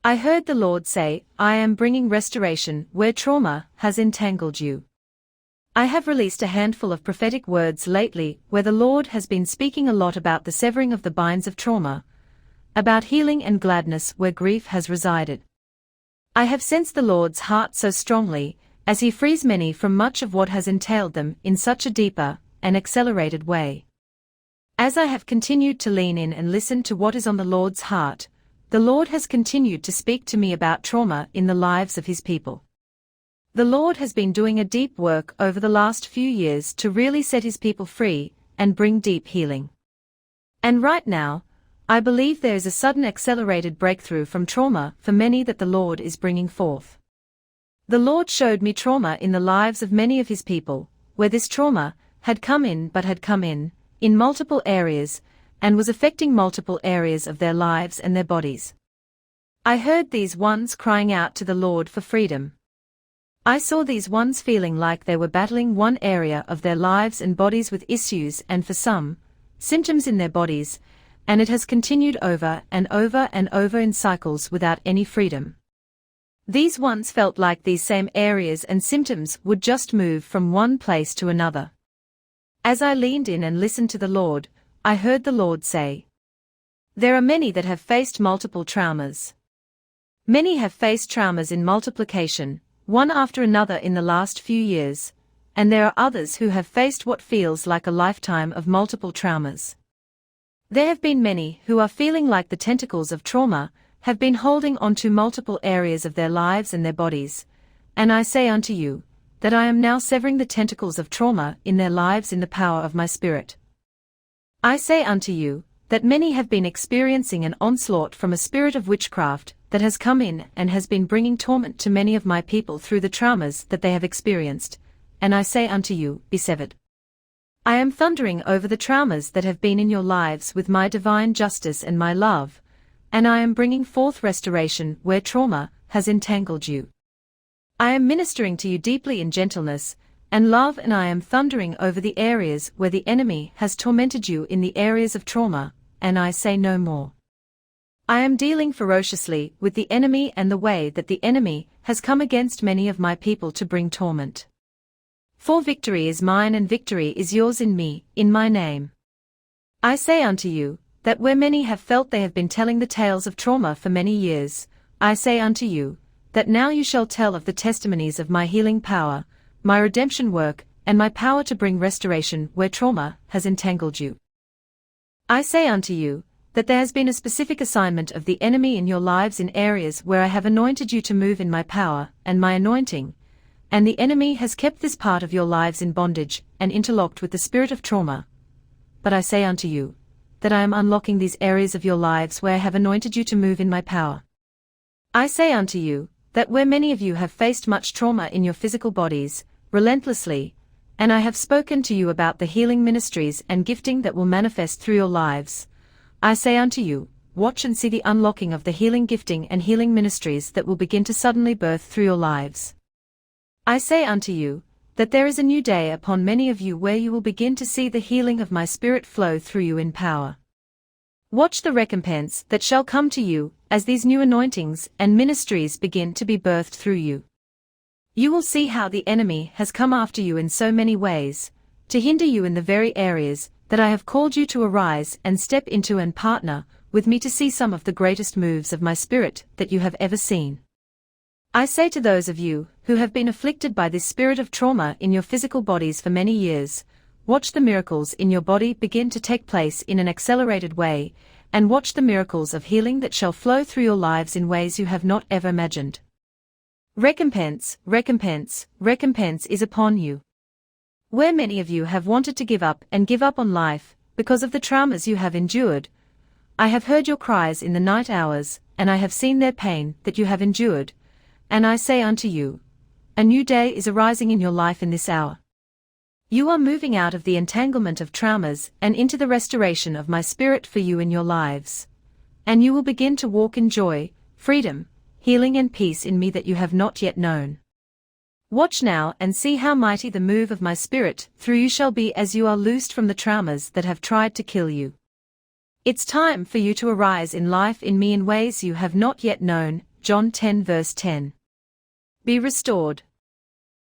I heard the Lord say, I am bringing restoration where trauma has entangled you. I have released a handful of prophetic words lately where the Lord has been speaking a lot about the severing of the binds of trauma, about healing and gladness where grief has resided. I have sensed the Lord's heart so strongly, as He frees many from much of what has entailed them in such a deeper and accelerated way. As I have continued to lean in and listen to what is on the Lord's heart, the Lord has continued to speak to me about trauma in the lives of His people. The Lord has been doing a deep work over the last few years to really set His people free and bring deep healing. And right now, I believe there is a sudden accelerated breakthrough from trauma for many that the Lord is bringing forth. The Lord showed me trauma in the lives of many of His people, where this trauma had come in multiple areas, and was affecting multiple areas of their lives and their bodies. I heard these ones crying out to the Lord for freedom. I saw these ones feeling like they were battling one area of their lives and bodies with issues and for some, symptoms in their bodies, and it has continued over and over and over in cycles without any freedom. These ones felt like these same areas and symptoms would just move from one place to another. As I leaned in and listened to the Lord, I heard the Lord say, there are many that have faced multiple traumas. Many have faced traumas in multiplication, one after another in the last few years, and there are others who have faced what feels like a lifetime of multiple traumas. There have been many who are feeling like the tentacles of trauma have been holding on to multiple areas of their lives and their bodies, and I say unto you, that I am now severing the tentacles of trauma in their lives in the power of my Spirit. I say unto you, that many have been experiencing an onslaught from a spirit of witchcraft that has come in and has been bringing torment to many of my people through the traumas that they have experienced, and I say unto you, be severed. I am thundering over the traumas that have been in your lives with my divine justice and my love, and I am bringing forth restoration where trauma has entangled you. I am ministering to you deeply in gentleness and love, and I am thundering over the areas where the enemy has tormented you in the areas of trauma, and I say no more. I am dealing ferociously with the enemy and the way that the enemy has come against many of my people to bring torment. For victory is mine and victory is yours in me, in my name. I say unto you, that where many have felt they have been telling the tales of trauma for many years, I say unto you, that now you shall tell of the testimonies of my healing power, my redemption work, and my power to bring restoration where trauma has entangled you. I say unto you, that there has been a specific assignment of the enemy in your lives in areas where I have anointed you to move in my power and my anointing, and the enemy has kept this part of your lives in bondage and interlocked with the spirit of trauma. But I say unto you, that I am unlocking these areas of your lives where I have anointed you to move in my power. I say unto you, that where many of you have faced much trauma in your physical bodies, relentlessly, and I have spoken to you about the healing ministries and gifting that will manifest through your lives, I say unto you, watch and see the unlocking of the healing gifting and healing ministries that will begin to suddenly birth through your lives. I say unto you, that there is a new day upon many of you where you will begin to see the healing of my Spirit flow through you in power. Watch the recompense that shall come to you as these new anointings and ministries begin to be birthed through you. You will see how the enemy has come after you in so many ways, to hinder you in the very areas that I have called you to arise and step into and partner with me to see some of the greatest moves of my Spirit that you have ever seen. I say to those of you who have been afflicted by this spirit of trauma in your physical bodies for many years, watch the miracles in your body begin to take place in an accelerated way, and watch the miracles of healing that shall flow through your lives in ways you have not ever imagined. Recompense, recompense, recompense is upon you. Where many of you have wanted to give up on life, because of the traumas you have endured, I have heard your cries in the night hours, and I have seen their pain that you have endured, and I say unto you, a new day is arising in your life in this hour. You are moving out of the entanglement of traumas and into the restoration of my Spirit for you in your lives. And you will begin to walk in joy, freedom, healing and peace in me that you have not yet known. Watch now and see how mighty the move of my Spirit through you shall be as you are loosed from the traumas that have tried to kill you. It's time for you to arise in life in me in ways you have not yet known, John 10 verse 10. Be restored.